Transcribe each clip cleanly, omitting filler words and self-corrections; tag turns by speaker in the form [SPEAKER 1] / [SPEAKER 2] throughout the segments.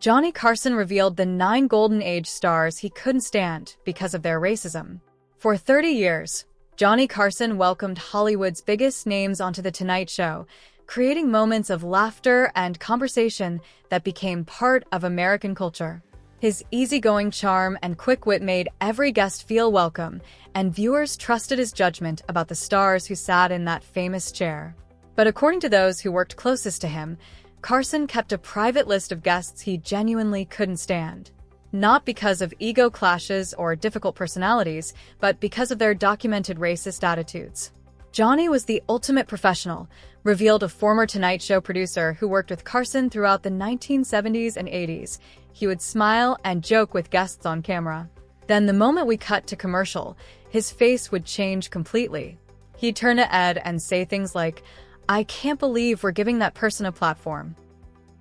[SPEAKER 1] Johnny Carson revealed the 9 Golden Age stars he couldn't stand because of their racism. For 30 years, Johnny Carson welcomed Hollywood's biggest names onto The Tonight Show, creating moments of laughter and conversation that became part of American culture. His easygoing charm and quick wit made every guest feel welcome, and viewers trusted his judgment about the stars who sat in that famous chair. But according to those who worked closest to him, Carson kept a private list of guests he genuinely couldn't stand. Not because of ego clashes or difficult personalities, but because of their documented racist attitudes. Johnny was the ultimate professional, revealed a former Tonight Show producer who worked with Carson throughout the 1970s and 80s. He would smile and joke with guests on camera. Then the moment we cut to commercial, his face would change completely. He'd turn to Ed and say things like, "I can't believe we're giving that person a platform."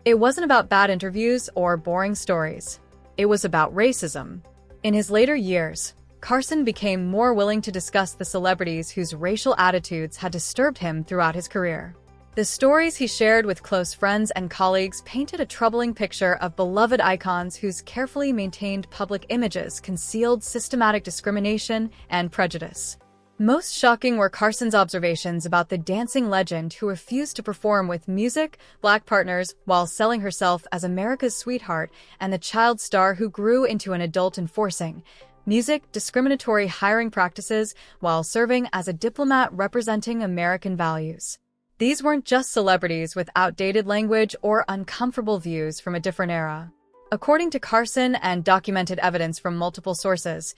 [SPEAKER 1] It wasn't about bad interviews or boring stories. It was about racism. In his later years, Carson became more willing to discuss the celebrities whose racial attitudes had disturbed him throughout his career. The stories he shared with close friends and colleagues painted a troubling picture of beloved icons whose carefully maintained public images concealed systematic discrimination and prejudice. Most shocking were Carson's observations about the dancing legend who refused to perform with music, black partners, while selling herself as America's sweetheart, and the child star who grew into an adult enforcing music, discriminatory hiring practices, while serving as a diplomat representing American values. These weren't just celebrities with outdated language or uncomfortable views from a different era. According to Carson and documented evidence from multiple sources,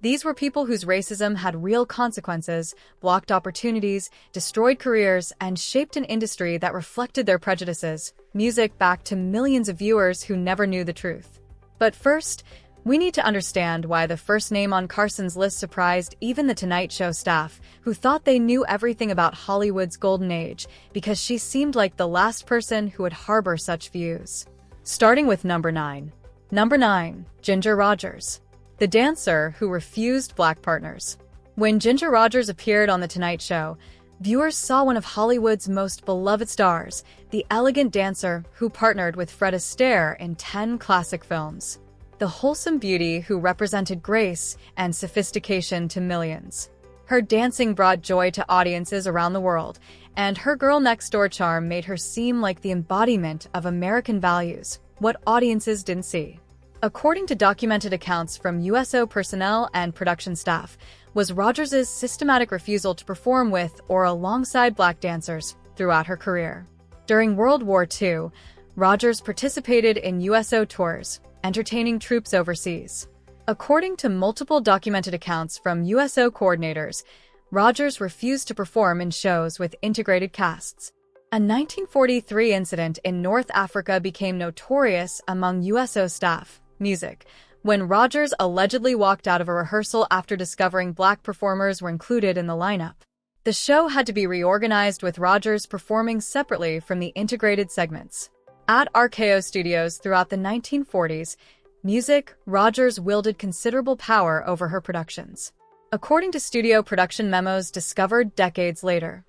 [SPEAKER 1] these were people whose racism had real consequences, blocked opportunities, destroyed careers, and shaped an industry that reflected their prejudices. Music back to millions of viewers who never knew the truth. But first, we need to understand why the first name on Carson's list surprised even the Tonight Show staff, who thought they knew everything about Hollywood's golden age, because she seemed like the last person who would harbor such views. Starting with number 9. Number 9, Ginger Rogers, the dancer who refused black partners. When Ginger Rogers appeared on The Tonight Show, viewers saw one of Hollywood's most beloved stars, the elegant dancer who partnered with Fred Astaire in 10 classic films. The wholesome beauty who represented grace and sophistication to millions. Her dancing brought joy to audiences around the world, and her girl-next-door charm made her seem like the embodiment of American values, what audiences didn't see. According to documented accounts from USO personnel and production staff, was Rogers' systematic refusal to perform with or alongside black dancers throughout her career. During World War II, Rogers participated in USO tours, entertaining troops overseas. According to multiple documented accounts from USO coordinators, Rogers refused to perform in shows with integrated casts. A 1943 incident in North Africa became notorious among USO staff, when Rogers allegedly walked out of a rehearsal after discovering black performers were included in the lineup. The show had to be reorganized with Rogers performing separately from the integrated segments. At RKO Studios throughout the 1940s, Rogers wielded considerable power over her productions. According to studio production memos discovered decades later,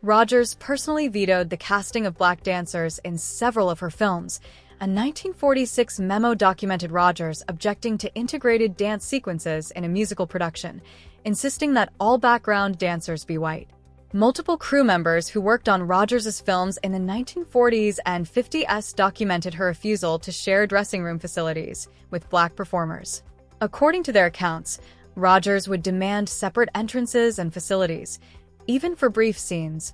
[SPEAKER 1] Rogers personally vetoed the casting of black dancers in several of her films. A 1946 memo documented Rogers objecting to integrated dance sequences in a musical production, insisting that all background dancers be white. Multiple crew members who worked on Rogers' films in the 1940s and 50s documented her refusal to share dressing room facilities with black performers. According to their accounts, Rogers would demand separate entrances and facilities, even for brief scenes,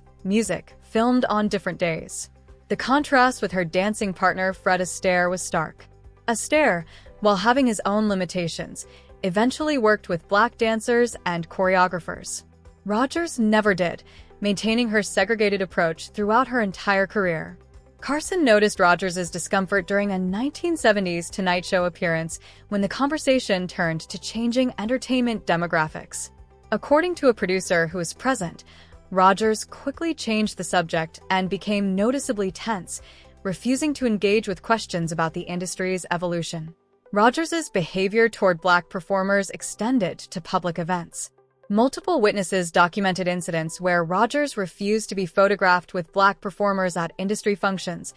[SPEAKER 1] filmed on different days. The contrast with her dancing partner Fred Astaire was stark. Astaire, while having his own limitations, eventually worked with black dancers and choreographers. Rogers never did, maintaining her segregated approach throughout her entire career. Carson noticed Rogers' discomfort during a 1970s Tonight Show appearance when the conversation turned to changing entertainment demographics. According to a producer who was present, Rogers quickly changed the subject and became noticeably tense, refusing to engage with questions about the industry's evolution. Rogers' behavior toward black performers extended to public events. Multiple witnesses documented incidents where Rogers refused to be photographed with black performers at industry functions,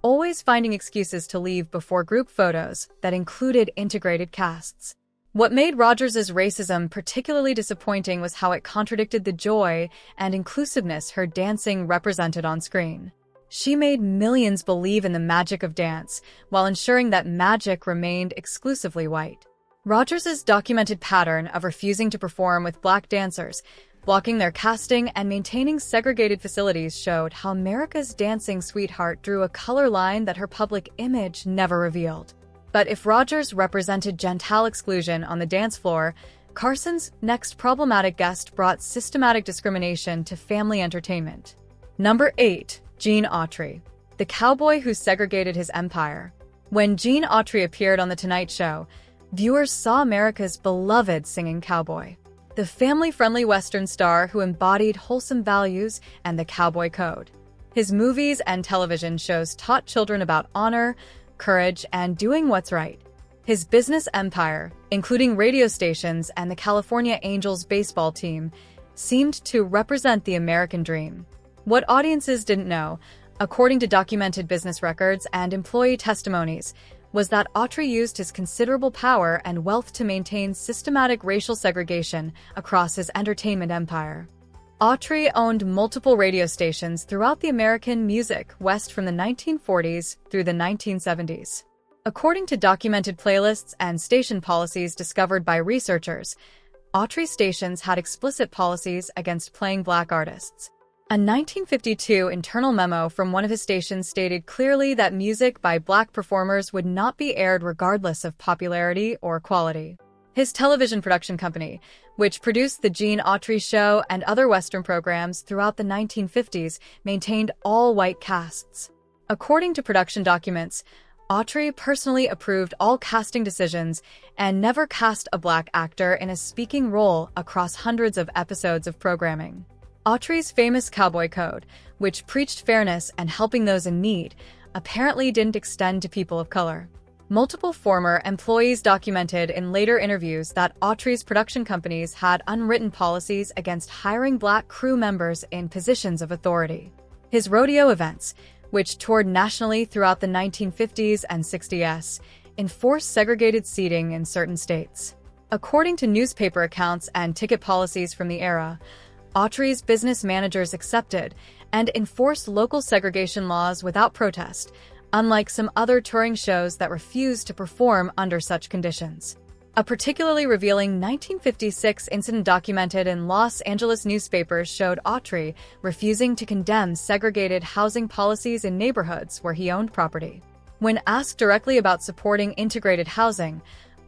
[SPEAKER 1] always finding excuses to leave before group photos that included integrated casts. What made Rogers' racism particularly disappointing was how it contradicted the joy and inclusiveness her dancing represented on screen. She made millions believe in the magic of dance, while ensuring that magic remained exclusively white. Rogers' documented pattern of refusing to perform with black dancers, blocking their casting, and maintaining segregated facilities showed how America's dancing sweetheart drew a color line that her public image never revealed. But if Rogers represented gentile exclusion on the dance floor, Carson's next problematic guest brought systematic discrimination to family entertainment. Number 8. Gene Autry, the cowboy who segregated his empire. When Gene Autry appeared on The Tonight Show, viewers saw America's beloved singing cowboy, the family-friendly Western star who embodied wholesome values and the cowboy code. His movies and television shows taught children about honor, courage, and doing what's right. His business empire, including radio stations and the California Angels baseball team, seemed to represent the American dream. What audiences didn't know, according to documented business records and employee testimonies, was that Autry used his considerable power and wealth to maintain systematic racial segregation across his entertainment empire. Autry owned multiple radio stations throughout the American music West from the 1940s through the 1970s. According to documented playlists and station policies discovered by researchers, Autry stations had explicit policies against playing black artists. A 1952 internal memo from one of his stations stated clearly that music by black performers would not be aired regardless of popularity or quality. His television production company, which produced The Gene Autry Show and other Western programs throughout the 1950s, maintained all-white casts. According to production documents, Autry personally approved all casting decisions and never cast a black actor in a speaking role across hundreds of episodes of programming. Autry's famous cowboy code, which preached fairness and helping those in need, apparently didn't extend to people of color. Multiple former employees documented in later interviews that Autry's production companies had unwritten policies against hiring black crew members in positions of authority. His rodeo events, which toured nationally throughout the 1950s and 60s, enforced segregated seating in certain states. According to newspaper accounts and ticket policies from the era, Autry's business managers accepted and enforced local segregation laws without protest, unlike some other touring shows that refused to perform under such conditions. A particularly revealing 1956 incident documented in Los Angeles newspapers showed Autry refusing to condemn segregated housing policies in neighborhoods where he owned property. When asked directly about supporting integrated housing,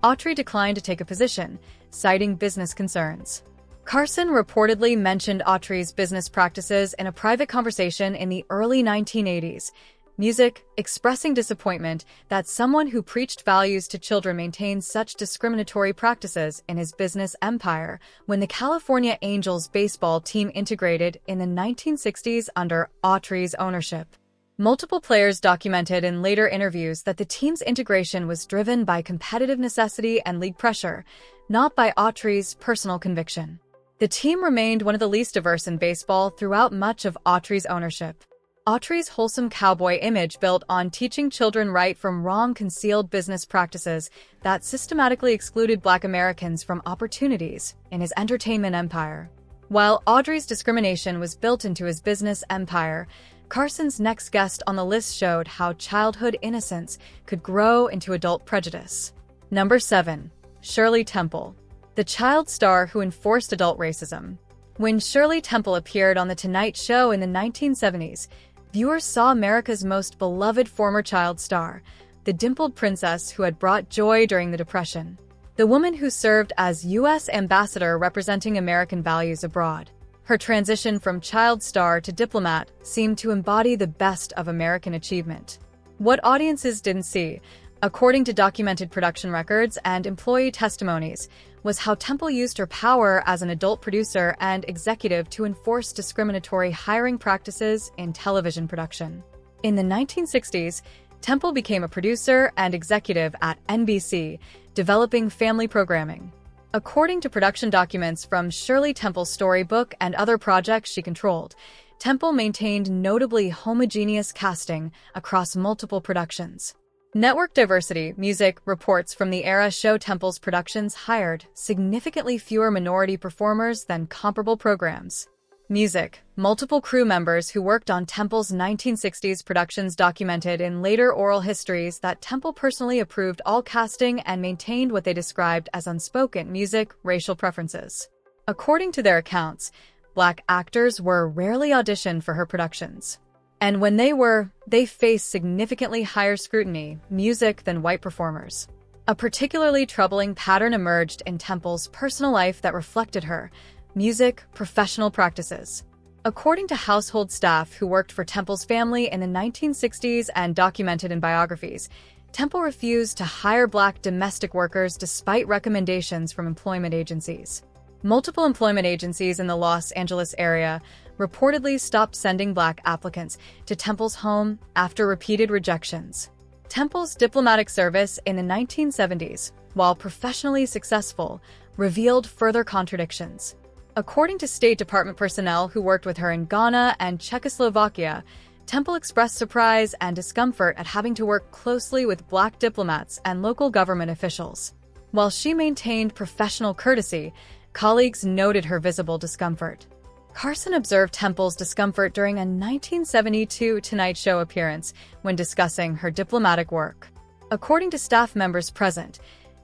[SPEAKER 1] Autry declined to take a position, citing business concerns. Carson reportedly mentioned Autry's business practices in a private conversation in the early 1980s, music, expressing disappointment that someone who preached values to children maintained such discriminatory practices in his business empire when the California Angels baseball team integrated in the 1960s under Autry's ownership. Multiple players documented in later interviews that the team's integration was driven by competitive necessity and league pressure, not by Autry's personal conviction. The team remained one of the least diverse in baseball throughout much of Autry's ownership. Autry's wholesome cowboy image built on teaching children right from wrong concealed business practices that systematically excluded Black Americans from opportunities in his entertainment empire. While Autry's discrimination was built into his business empire, Carson's next guest on the list showed how childhood innocence could grow into adult prejudice. Number 7. Shirley Temple, the child star who enforced adult racism. When Shirley Temple appeared on The Tonight Show in the 1970s, viewers saw America's most beloved former child star, the dimpled princess who had brought joy during the Depression, the woman who served as U.S. ambassador representing American values abroad. Her transition from child star to diplomat seemed to embody the best of American achievement. What audiences didn't see, according to documented production records and employee testimonies, was how Temple used her power as an adult producer and executive to enforce discriminatory hiring practices in television production. In the 1960s, Temple became a producer and executive at NBC, developing family programming. According to production documents from Shirley Temple's storybook and other projects she controlled, Temple maintained notably homogeneous casting across multiple productions. Network diversity music reports from the era show Temple's productions hired significantly fewer minority performers than comparable programs. Music. Multiple crew members who worked on Temple's 1960s productions documented in later oral histories that Temple personally approved all casting and maintained what they described as unspoken music racial preferences. According to their accounts, Black actors were rarely auditioned for her productions. And when they faced significantly higher scrutiny, music, than white performers. A particularly troubling pattern emerged in Temple's personal life that reflected her music professional practices. According to household staff who worked for Temple's family in the 1960s and documented in biographies, Temple refused to hire Black domestic workers despite recommendations from employment agencies. Multiple employment agencies in the Los Angeles area reportedly stopped sending Black applicants to Temple's home after repeated rejections. Temple's diplomatic service in the 1970s, while professionally successful, revealed further contradictions. According to State Department personnel who worked with her in Ghana and Czechoslovakia, Temple expressed surprise and discomfort at having to work closely with Black diplomats and local government officials. While she maintained professional courtesy, colleagues noted her visible discomfort. Carson observed Temple's discomfort during a 1972 Tonight Show appearance when discussing her diplomatic work. According to staff members present,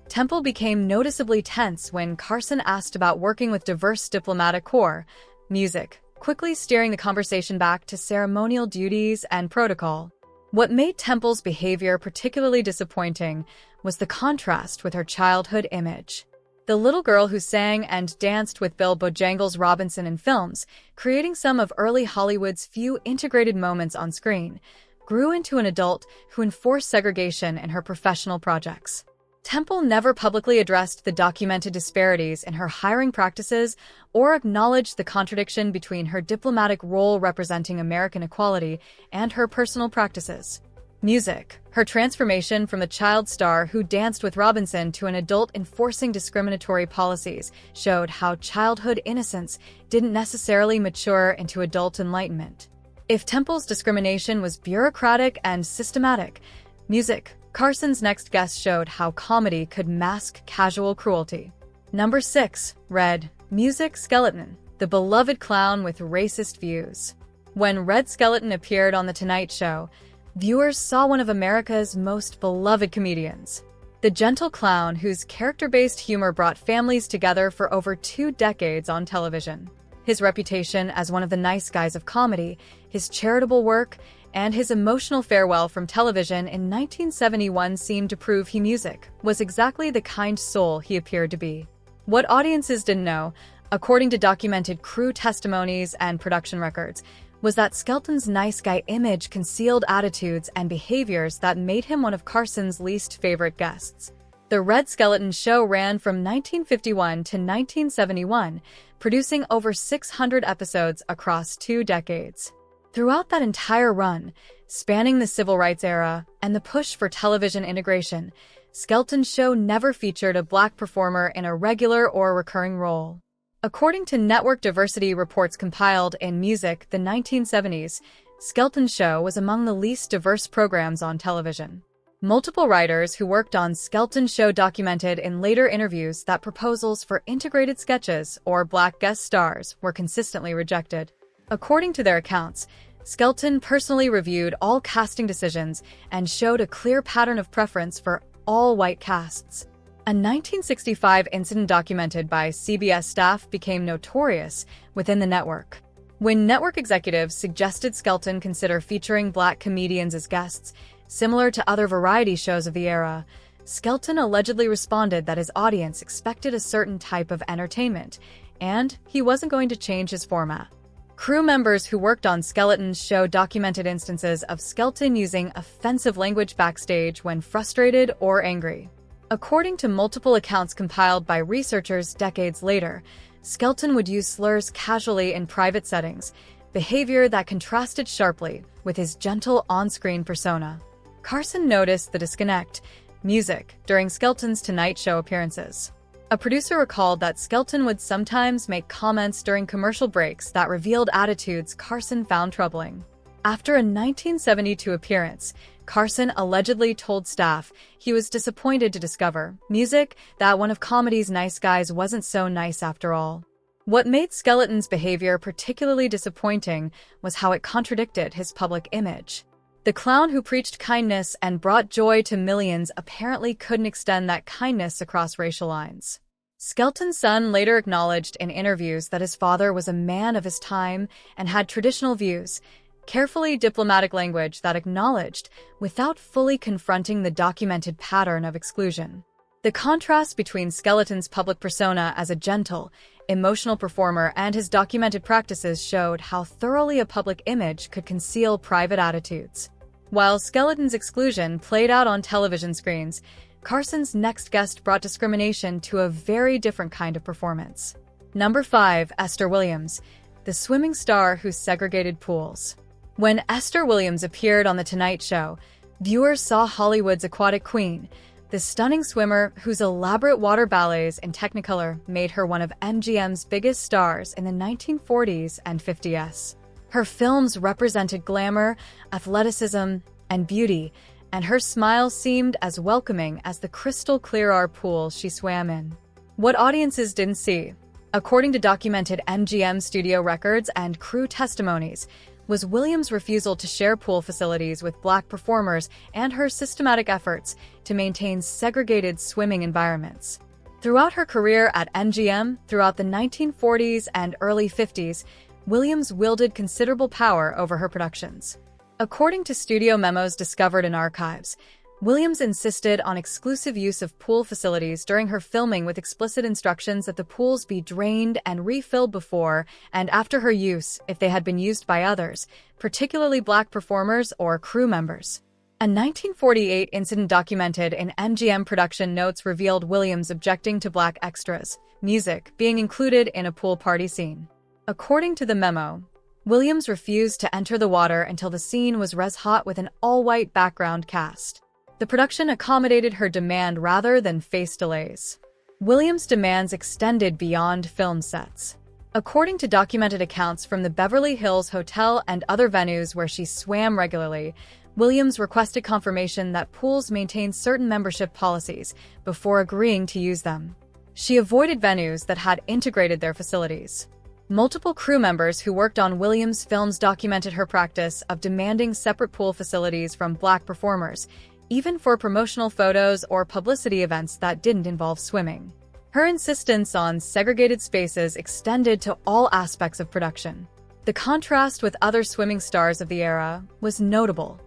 [SPEAKER 1] Temple became noticeably tense when Carson asked about working with diverse diplomatic corps, music, quickly steering the conversation back to ceremonial duties and protocol. What made Temple's behavior particularly disappointing was the contrast with her childhood image. The little girl who sang and danced with Bill Bojangles Robinson in films, creating some of early Hollywood's few integrated moments on screen, grew into an adult who enforced segregation in her professional projects. Temple never publicly addressed the documented disparities in her hiring practices or acknowledged the contradiction between her diplomatic role representing American equality and her personal practices. Music. Her transformation from the child star who danced with Robinson to an adult enforcing discriminatory policies showed how childhood innocence didn't necessarily mature into adult enlightenment. If Temple's discrimination was bureaucratic and systematic, music. Carson's next guest showed how comedy could mask casual cruelty. Number 6. Red. Music. Skelton, the beloved clown with racist views. When Red Skelton appeared on The Tonight Show, viewers saw one of America's most beloved comedians. The gentle clown whose character-based humor brought families together for over 2 decades on television. His reputation as one of the nice guys of comedy, his charitable work, and his emotional farewell from television in 1971 seemed to prove he music was exactly the kind soul he appeared to be. What audiences didn't know, according to documented crew testimonies and production records, was that Skelton's nice guy image concealed attitudes and behaviors that made him one of Carson's least favorite guests. The Red Skelton Show ran from 1951 to 1971, producing over 600 episodes across 2 decades. Throughout that entire run, spanning the civil rights era and the push for television integration, Skelton's show never featured a Black performer in a regular or recurring role. According to network diversity reports compiled in Music, the 1970s, Skelton's show was among the least diverse programs on television. Multiple writers who worked on Skelton's show documented in later interviews that proposals for integrated sketches or Black guest stars were consistently rejected. According to their accounts, Skelton personally reviewed all casting decisions and showed a clear pattern of preference for all white casts. A 1965 incident documented by CBS staff became notorious within the network. When network executives suggested Skelton consider featuring Black comedians as guests, similar to other variety shows of the era, Skelton allegedly responded that his audience expected a certain type of entertainment, and he wasn't going to change his format. Crew members who worked on Skelton's show documented instances of Skelton using offensive language backstage when frustrated or angry. According to multiple accounts compiled by researchers decades later, Skelton would use slurs casually in private settings, behavior that contrasted sharply with his gentle on-screen persona. Carson noticed the disconnect, music, during Skelton's Tonight Show appearances. A producer recalled that Skelton would sometimes make comments during commercial breaks that revealed attitudes Carson found troubling. After a 1972 appearance, Carson allegedly told staff he was disappointed to discover music that one of comedy's nice guys wasn't so nice after all. What made Skelton's behavior particularly disappointing was how it contradicted his public image. The clown who preached kindness and brought joy to millions apparently couldn't extend that kindness across racial lines. Skelton's son later acknowledged in interviews that his father was a man of his time and had traditional views, carefully diplomatic language that acknowledged without fully confronting the documented pattern of exclusion. The contrast between Skelton's public persona as a gentle, emotional performer and his documented practices showed how thoroughly a public image could conceal private attitudes. While Skelton's exclusion played out on television screens, Carson's next guest brought discrimination to a very different kind of performance. Number 5. Esther Williams, the swimming star who segregated pools. When Esther Williams appeared on The Tonight Show, viewers saw Hollywood's aquatic queen, the stunning swimmer whose elaborate water ballets in Technicolor made her one of MGM's biggest stars in the 1940s and 50s. Her films represented glamour, athleticism, and beauty, and her smile seemed as welcoming as the crystal-clear pool she swam in. What audiences didn't see, according to documented MGM studio records and crew testimonies, was Williams' refusal to share pool facilities with Black performers and her systematic efforts to maintain segregated swimming environments. Throughout her career at MGM, throughout the 1940s and early 50s, Williams wielded considerable power over her productions. According to studio memos discovered in archives, Williams insisted on exclusive use of pool facilities during her filming with explicit instructions that the pools be drained and refilled before and after her use if they had been used by others, particularly Black performers or crew members. A 1948 incident documented in MGM production notes revealed Williams objecting to Black extras, music, being included in a pool party scene. According to the memo, Williams refused to enter the water until the scene was res-hot with an all-white background cast. The production accommodated her demand rather than face delays. Williams' demands extended beyond film sets. According to documented accounts from the Beverly Hills Hotel and other venues where she swam regularly, Williams requested confirmation that pools maintained certain membership policies before agreeing to use them. She avoided venues that had integrated their facilities. Multiple crew members who worked on Williams' films documented her practice of demanding separate pool facilities from Black performers, even for promotional photos or publicity events that didn't involve swimming. Her insistence on segregated spaces extended to all aspects of production. The contrast with other swimming stars of the era was notable.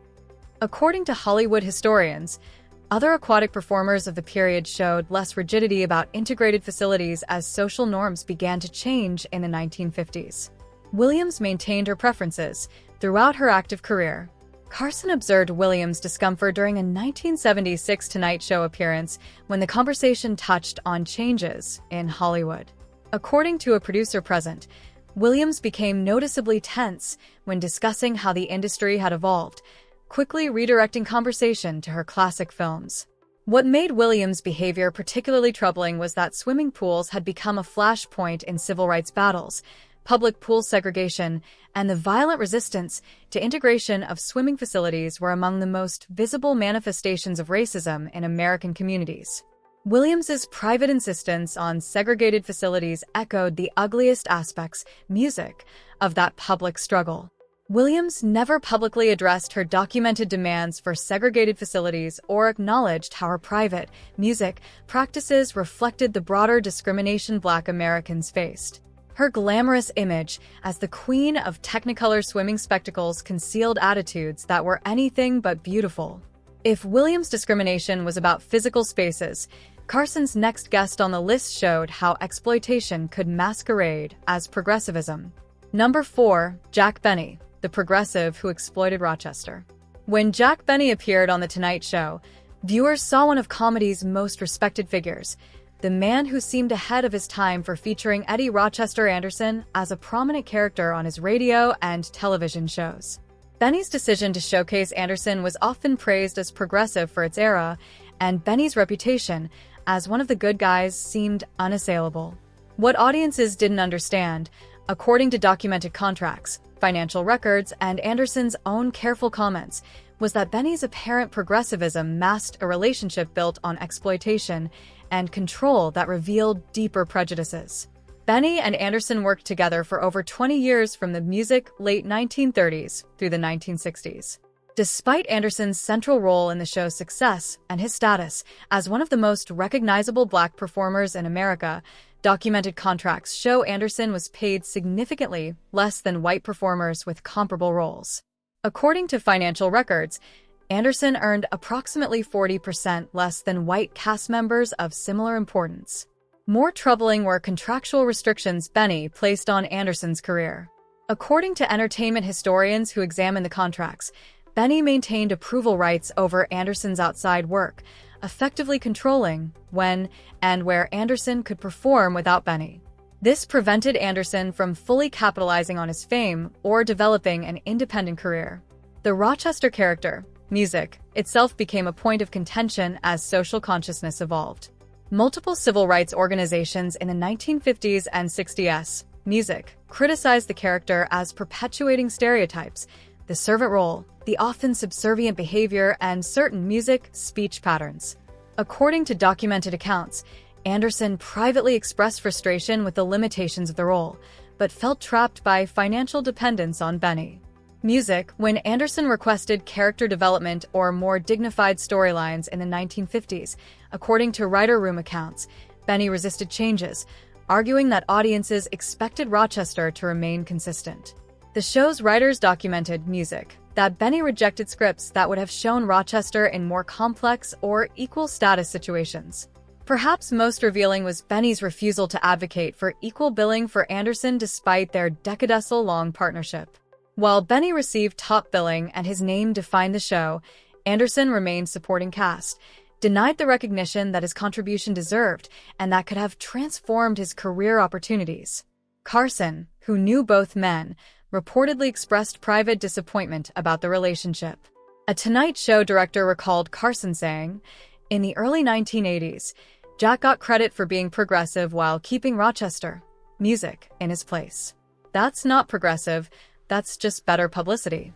[SPEAKER 1] According to Hollywood historians, other aquatic performers of the period showed less rigidity about integrated facilities as social norms began to change in the 1950s. Williams maintained her preferences throughout her active career. Carson observed Williams' discomfort during a 1976 Tonight Show appearance when the conversation touched on changes in Hollywood. According to a producer present, Williams became noticeably tense when discussing how the industry had evolved, quickly redirecting conversation to her classic films. What made Williams' behavior particularly troubling was that swimming pools had become a flashpoint in civil rights battles. Public pool segregation and the violent resistance to integration of swimming facilities were among the most visible manifestations of racism in American communities. Williams's private insistence on segregated facilities echoed the ugliest aspects, music, of that public struggle. Williams never publicly addressed her documented demands for segregated facilities or acknowledged how her private music practices reflected the broader discrimination Black Americans faced. Her glamorous image as the queen of Technicolor swimming spectacles concealed attitudes that were anything but beautiful. If Williams' discrimination was about physical spaces, Carson's next guest on the list showed how exploitation could masquerade as progressivism. Number 4. Jack Benny, the progressive who exploited Rochester. When Jack Benny appeared on The Tonight Show, viewers saw one of comedy's most respected figures, the man who seemed ahead of his time for featuring Eddie Rochester Anderson as a prominent character on his radio and television shows. Benny's decision to showcase Anderson was often praised as progressive for its era, and Benny's reputation as one of the good guys seemed unassailable. What audiences didn't understand, according to documented contracts, financial records, and Anderson's own careful comments, was that Benny's apparent progressivism masked a relationship built on exploitation and control that revealed deeper prejudices. Benny and Anderson worked together for over 20 years from the music late 1930s through the 1960s. Despite Anderson's central role in the show's success and his status as one of the most recognizable Black performers in America, documented contracts show Anderson was paid significantly less than white performers with comparable roles. According to financial records, Anderson earned approximately 40% less than white cast members of similar importance. More troubling were contractual restrictions Benny placed on Anderson's career. According to entertainment historians who examined the contracts, Benny maintained approval rights over Anderson's outside work, effectively controlling when and where Anderson could perform without Benny. This prevented Anderson from fully capitalizing on his fame or developing an independent career. The Rochester character, music, itself became a point of contention as social consciousness evolved. Multiple civil rights organizations in the 1950s and 60s, music, criticized the character as perpetuating stereotypes, the servant role, the often subservient behavior, and certain music speech patterns. According to documented accounts, Anderson privately expressed frustration with the limitations of the role, but felt trapped by financial dependence on Benny. Music, when Anderson requested character development or more dignified storylines in the 1950s, according to writer room accounts, Benny resisted changes, arguing that audiences expected Rochester to remain consistent. The show's writers documented music, that Benny rejected scripts that would have shown Rochester in more complex or equal status situations. Perhaps most revealing was Benny's refusal to advocate for equal billing for Anderson despite their decade-long partnership. While Benny received top billing and his name defined the show, Anderson remained supporting cast, denied the recognition that his contribution deserved and that could have transformed his career opportunities. Carson, who knew both men, reportedly expressed private disappointment about the relationship. A Tonight Show director recalled Carson saying, "In the early 1980s, Jack got credit for being progressive while keeping Rochester, music, in his place. That's not progressive, that's just better publicity."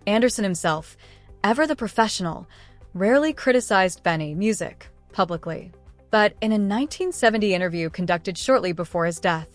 [SPEAKER 1] Anderson himself, ever the professional, rarely criticized Benny, music, publicly. But in a 1970 interview conducted shortly before his death,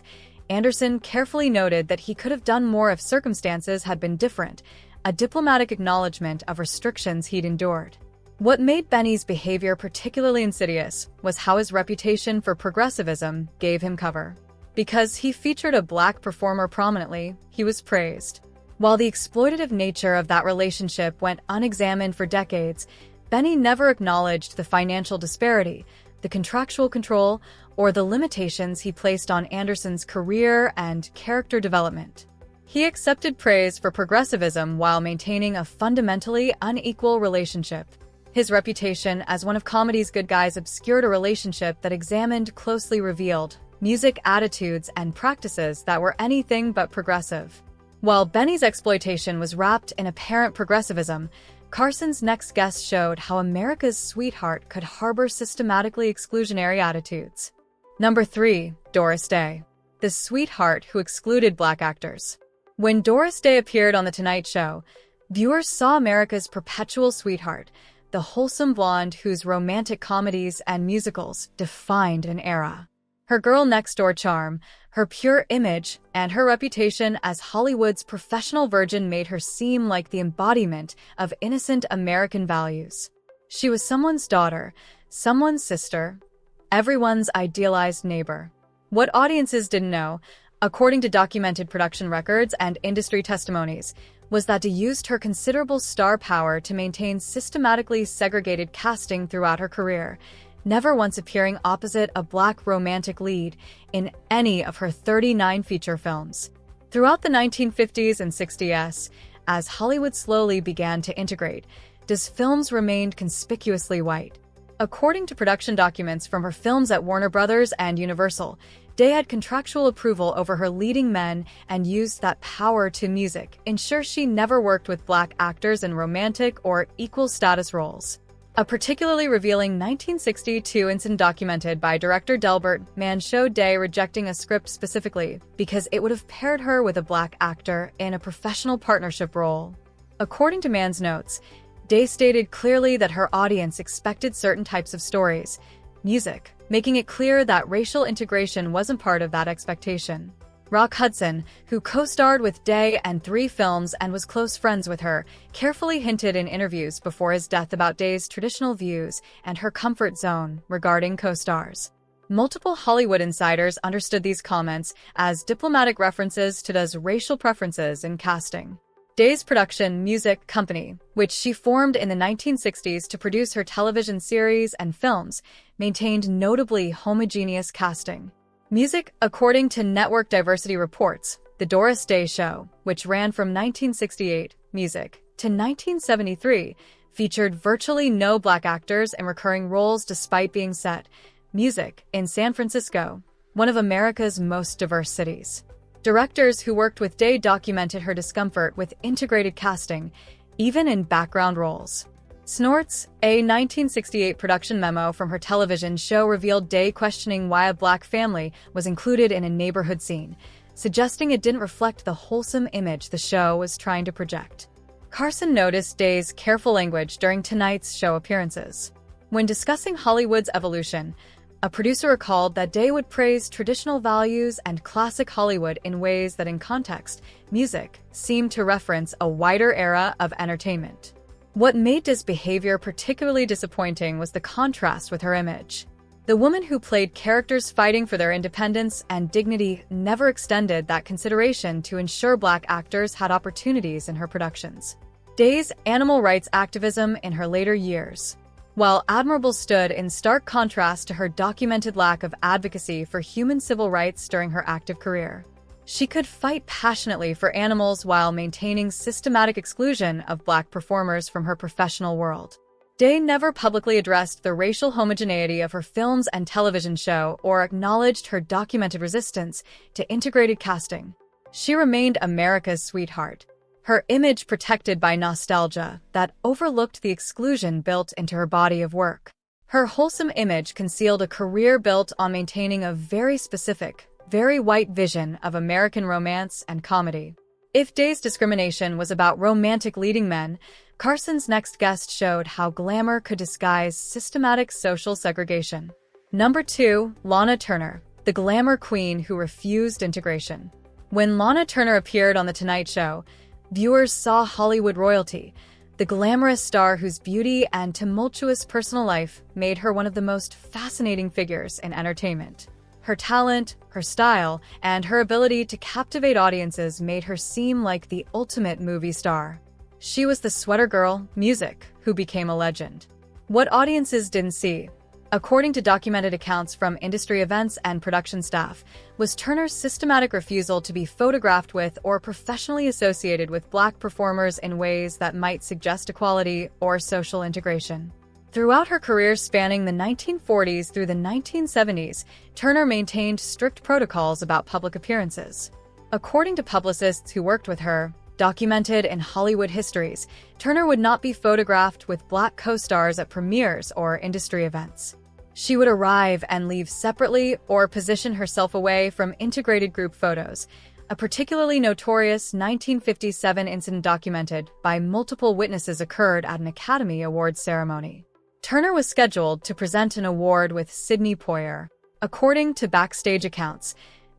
[SPEAKER 1] Anderson carefully noted that he could have done more if circumstances had been different, a diplomatic acknowledgement of restrictions he'd endured. What made Benny's behavior particularly insidious was how his reputation for progressivism gave him cover. Because he featured a Black performer prominently, he was praised. While the exploitative nature of that relationship went unexamined for decades, Benny never acknowledged the financial disparity, the contractual control, or the limitations he placed on Anderson's career and character development. He accepted praise for progressivism while maintaining a fundamentally unequal relationship. His reputation as one of comedy's good guys obscured a relationship that examined closely revealed music attitudes and practices that were anything but progressive. While Benny's exploitation was wrapped in apparent progressivism, Carson's next guest showed how America's sweetheart could harbor systematically exclusionary attitudes. Number 3. Doris Day, the sweetheart who excluded Black actors. When Doris Day appeared on The Tonight Show, viewers saw America's perpetual sweetheart, the wholesome blonde whose romantic comedies and musicals defined an era. Her girl-next-door charm, her pure image, and her reputation as Hollywood's professional virgin made her seem like the embodiment of innocent American values. She was someone's daughter, someone's sister, everyone's idealized neighbor. What audiences didn't know, according to documented production records and industry testimonies, was that Day used her considerable star power to maintain systematically segregated casting throughout her career, never once appearing opposite a Black romantic lead in any of her 39 feature films. Throughout the 1950s and 60s, as Hollywood slowly began to integrate, Day's films remained conspicuously white. According to production documents from her films at Warner Brothers and Universal, Day had contractual approval over her leading men and used that power to ensure she never worked with Black actors in romantic or equal status roles. A particularly revealing 1962 incident documented by director Delbert Mann showed Day rejecting a script specifically because it would have paired her with a black actor in a professional partnership role. According to Mann's notes, Day stated clearly that her audience expected certain types of stories, music, making it clear that racial integration wasn't part of that expectation. Rock Hudson, who co-starred with Day in 3 films and was close friends with her, carefully hinted in interviews before his death about Day's traditional views and her comfort zone regarding co-stars. Multiple Hollywood insiders understood these comments as diplomatic references to Day's racial preferences in casting. Day's production music company, which she formed in the 1960s to produce her television series and films, maintained notably homogeneous casting. Music, according to network diversity reports, The Doris Day Show, which ran from 1968 music to 1973, featured virtually no black actors in recurring roles despite being set music in San Francisco, one of America's most diverse cities. Directors who worked with Day documented her discomfort with integrated casting, even in background roles. Snorts, a 1968 production memo from her television show revealed Day questioning why a black family was included in a neighborhood scene, suggesting it didn't reflect the wholesome image the show was trying to project. Carson noticed Day's careful language during tonight's show appearances. When discussing Hollywood's evolution, a producer recalled that Day would praise traditional values and classic Hollywood in ways that, in context, music seemed to reference a wider era of entertainment. What made Day's behavior particularly disappointing was the contrast with her image. The woman who played characters fighting for their independence and dignity never extended that consideration to ensure black actors had opportunities in her productions. Day's animal rights activism in her later years, while admirable, stood in stark contrast to her documented lack of advocacy for human civil rights during her active career. She could fight passionately for animals while maintaining systematic exclusion of black performers from her professional world. Day never publicly addressed the racial homogeneity of her films and television show or acknowledged her documented resistance to integrated casting. She remained America's sweetheart, her image protected by nostalgia that overlooked the exclusion built into her body of work. Her wholesome image concealed a career built on maintaining a very specific, very white vision of American romance and comedy. If Day's discrimination was about romantic leading men, Carson's next guest showed how glamour could disguise systematic social segregation. Number 2, Lana Turner, the glamour queen who refused integration. When Lana Turner appeared on The Tonight Show, viewers saw Hollywood royalty, the glamorous star whose beauty and tumultuous personal life made her one of the most fascinating figures in entertainment. Her talent, her style, and her ability to captivate audiences made her seem like the ultimate movie star. She was the sweater girl, music, who became a legend. What audiences didn't see, according to documented accounts from industry events and production staff, was Turner's systematic refusal to be photographed with or professionally associated with black performers in ways that might suggest equality or social integration. Throughout her career spanning the 1940s through the 1970s, Turner maintained strict protocols about public appearances. According to publicists who worked with her, documented in Hollywood histories, Turner would not be photographed with black co-stars at premieres or industry events. She would arrive and leave separately or position herself away from integrated group photos, a particularly notorious 1957 incident documented by multiple witnesses occurred at an Academy Awards ceremony. Turner was scheduled to present an award with Sidney Poitier. According to backstage accounts,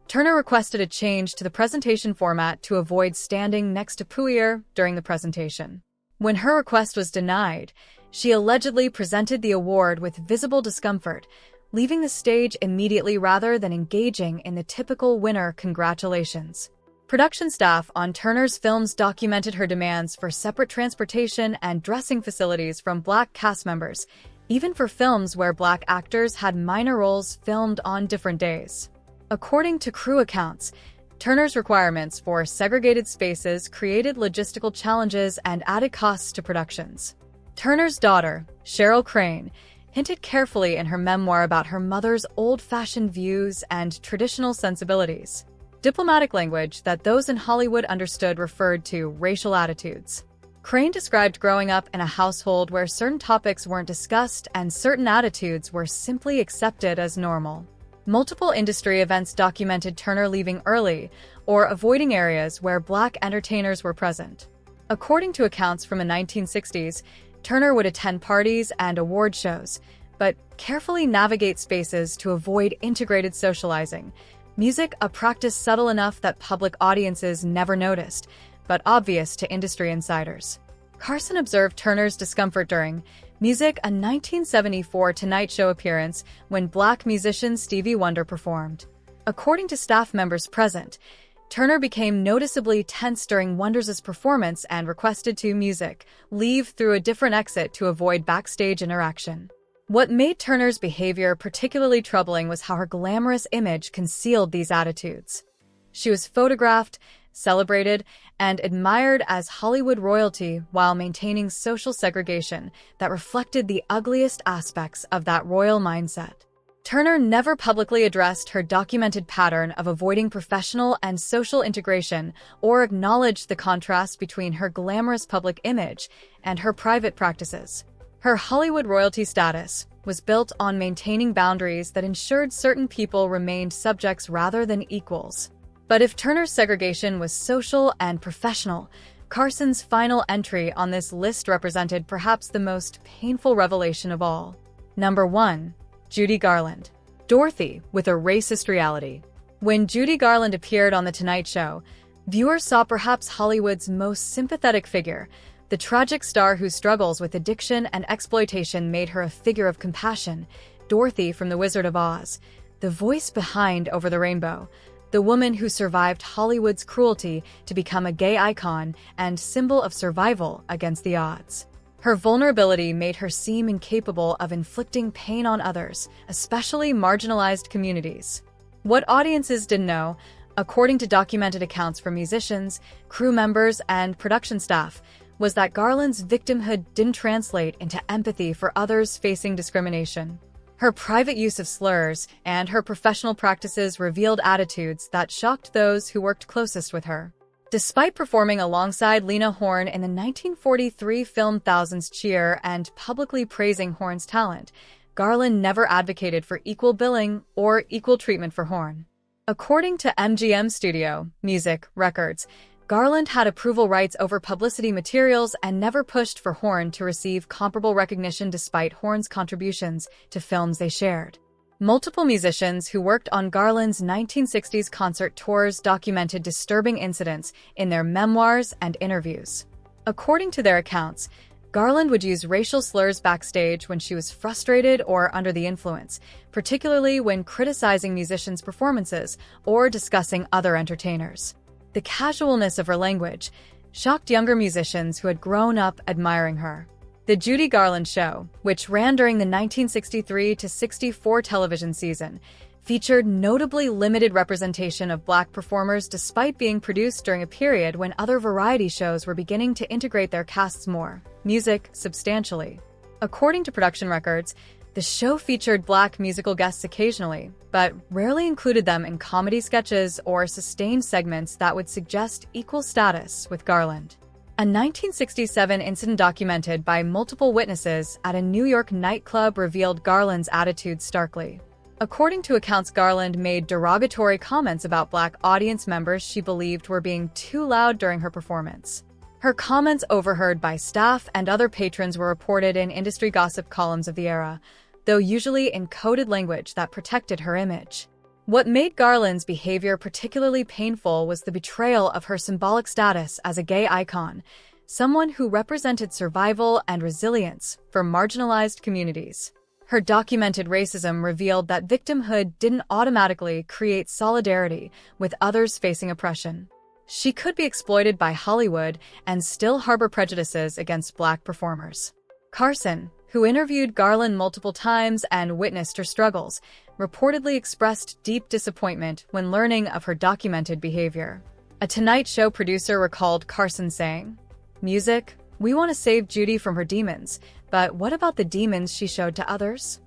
[SPEAKER 1] Turner requested a change to the presentation format to avoid standing next to Poitier during the presentation. When her request was denied, she allegedly presented the award with visible discomfort, leaving the stage immediately rather than engaging in the typical winner congratulations. Production staff on Turner's films documented her demands for separate transportation and dressing facilities from black cast members, even for films where black actors had minor roles filmed on different days. According to crew accounts, Turner's requirements for segregated spaces created logistical challenges and added costs to productions. Turner's daughter, Cheryl Crane, hinted carefully in her memoir about her mother's old-fashioned views and traditional sensibilities. Diplomatic language that those in Hollywood understood referred to racial attitudes. Crane described growing up in a household where certain topics weren't discussed and certain attitudes were simply accepted as normal. Multiple industry events documented Turner leaving early or avoiding areas where Black entertainers were present. According to accounts from the 1960s, Turner would attend parties and award shows, but carefully navigate spaces to avoid integrated socializing. Music, a practice subtle enough that public audiences never noticed, but obvious to industry insiders. Carson observed Turner's discomfort during Music, a 1974 Tonight Show appearance when Black musician Stevie Wonder performed. According to staff members present, Turner became noticeably tense during Wonder's performance and requested to Music leave through a different exit to avoid backstage interaction. What made Turner's behavior particularly troubling was how her glamorous image concealed these attitudes. She was photographed, celebrated, and admired as Hollywood royalty while maintaining social segregation that reflected the ugliest aspects of that royal mindset. Turner never publicly addressed her documented pattern of avoiding professional and social integration or acknowledged the contrast between her glamorous public image and her private practices. Her Hollywood royalty status was built on maintaining boundaries that ensured certain people remained subjects rather than equals. But if Turner's segregation was social and professional, Carson's final entry on this list represented perhaps the most painful revelation of all. Number 1. Judy Garland. Dorothy with a racist reality. When Judy Garland appeared on The Tonight Show, viewers saw perhaps Hollywood's most sympathetic figure. The tragic star whose struggles with addiction and exploitation made her a figure of compassion. Dorothy from The Wizard of Oz, the voice behind Over the Rainbow, the woman who survived Hollywood's cruelty to become a gay icon and symbol of survival against the odds. Her vulnerability made her seem incapable of inflicting pain on others, especially marginalized communities. What audiences didn't know, according to documented accounts from musicians, crew members, and production staff, was that Garland's victimhood didn't translate into empathy for others facing discrimination. Her private use of slurs and her professional practices revealed attitudes that shocked those who worked closest with her. Despite performing alongside Lena Horne in the 1943 film Thousands Cheer and publicly praising Horne's talent, Garland never advocated for equal billing or equal treatment for Horne. According to MGM Studio Music Records, Garland had approval rights over publicity materials and never pushed for Horne to receive comparable recognition despite Horne's contributions to films they shared. Multiple musicians who worked on Garland's 1960s concert tours documented disturbing incidents in their memoirs and interviews. According to their accounts, Garland would use racial slurs backstage when she was frustrated or under the influence, particularly when criticizing musicians' performances or discussing other entertainers. The casualness of her language shocked younger musicians who had grown up admiring her. The Judy Garland Show, which ran during the 1963-64 television season, featured notably limited representation of Black performers despite being produced during a period when other variety shows were beginning to integrate their casts more music substantially. According to production records, the show featured Black musical guests occasionally, but rarely included them in comedy sketches or sustained segments that would suggest equal status with Garland. A 1967 incident documented by multiple witnesses at a New York nightclub revealed Garland's attitude starkly. According to accounts, Garland made derogatory comments about Black audience members she believed were being too loud during her performance. Her comments, overheard by staff and other patrons, were reported in industry gossip columns of the era, though usually in coded language that protected her image. What made Garland's behavior particularly painful was the betrayal of her symbolic status as a gay icon, someone who represented survival and resilience for marginalized communities. Her documented racism revealed that victimhood didn't automatically create solidarity with others facing oppression. She could be exploited by Hollywood and still harbor prejudices against Black performers. Carson, who interviewed Garland multiple times and witnessed her struggles, reportedly expressed deep disappointment when learning of her documented behavior. A Tonight Show producer recalled Carson saying, "Music, we want to save Judy from her demons, but what about the demons she showed to others?"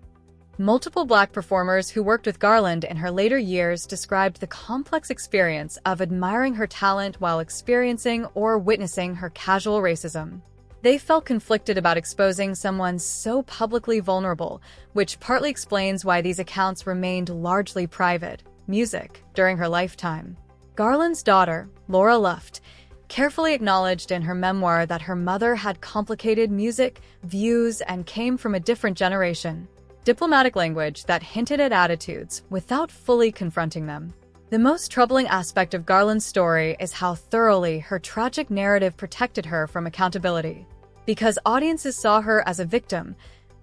[SPEAKER 1] Multiple Black performers who worked with Garland in her later years described the complex experience of admiring her talent while experiencing or witnessing her casual racism. They felt conflicted about exposing someone so publicly vulnerable, which partly explains why these accounts remained largely private. Music during her lifetime. Garland's daughter, Laura Luft, carefully acknowledged in her memoir that her mother had complicated music views and came from a different generation. Diplomatic language that hinted at attitudes without fully confronting them. The most troubling aspect of Garland's story is how thoroughly her tragic narrative protected her from accountability. Because audiences saw her as a victim,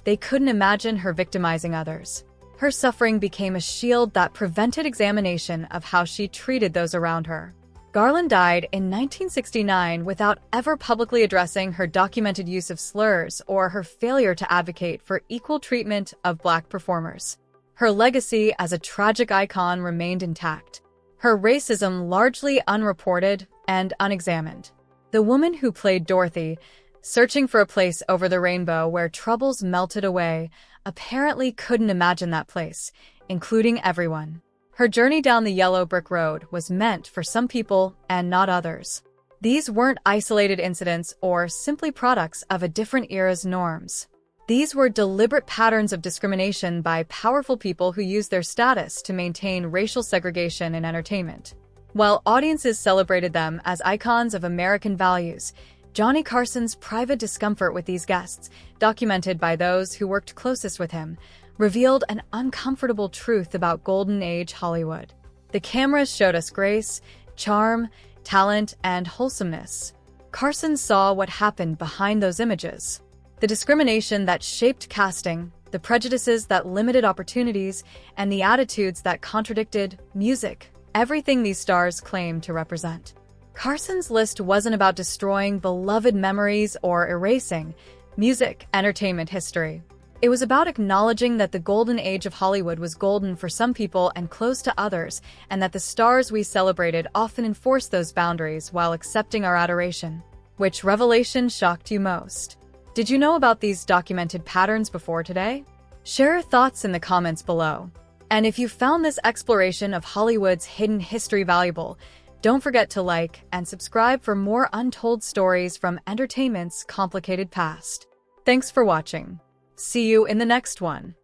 [SPEAKER 1] they couldn't imagine her victimizing others. Her suffering became a shield that prevented examination of how she treated those around her. Garland died in 1969 without ever publicly addressing her documented use of slurs or her failure to advocate for equal treatment of Black performers. Her legacy as a tragic icon remained intact, her racism largely unreported and unexamined. The woman who played Dorothy, searching for a place over the rainbow where troubles melted away, apparently couldn't imagine that place, including everyone. Her journey down the yellow brick road was meant for some people and not others. These weren't isolated incidents or simply products of a different era's norms. These were deliberate patterns of discrimination by powerful people who used their status to maintain racial segregation in entertainment. While audiences celebrated them as icons of American values, Johnny Carson's private discomfort with these guests, documented by those who worked closest with him, revealed an uncomfortable truth about Golden Age Hollywood. The cameras showed us grace, charm, talent, and wholesomeness. Carson saw what happened behind those images. The discrimination that shaped casting, the prejudices that limited opportunities, and the attitudes that contradicted music, everything these stars claimed to represent. Carson's list wasn't about destroying beloved memories or erasing music entertainment history. It was about acknowledging that the golden age of Hollywood was golden for some people and closed to others, and that the stars we celebrated often enforced those boundaries while accepting our adoration. Which revelation shocked you most? Did you know about these documented patterns before today? Share your thoughts in the comments below. And if you found this exploration of Hollywood's hidden history valuable, don't forget to like and subscribe for more untold stories from entertainment's complicated past. Thanks for watching. See you in the next one.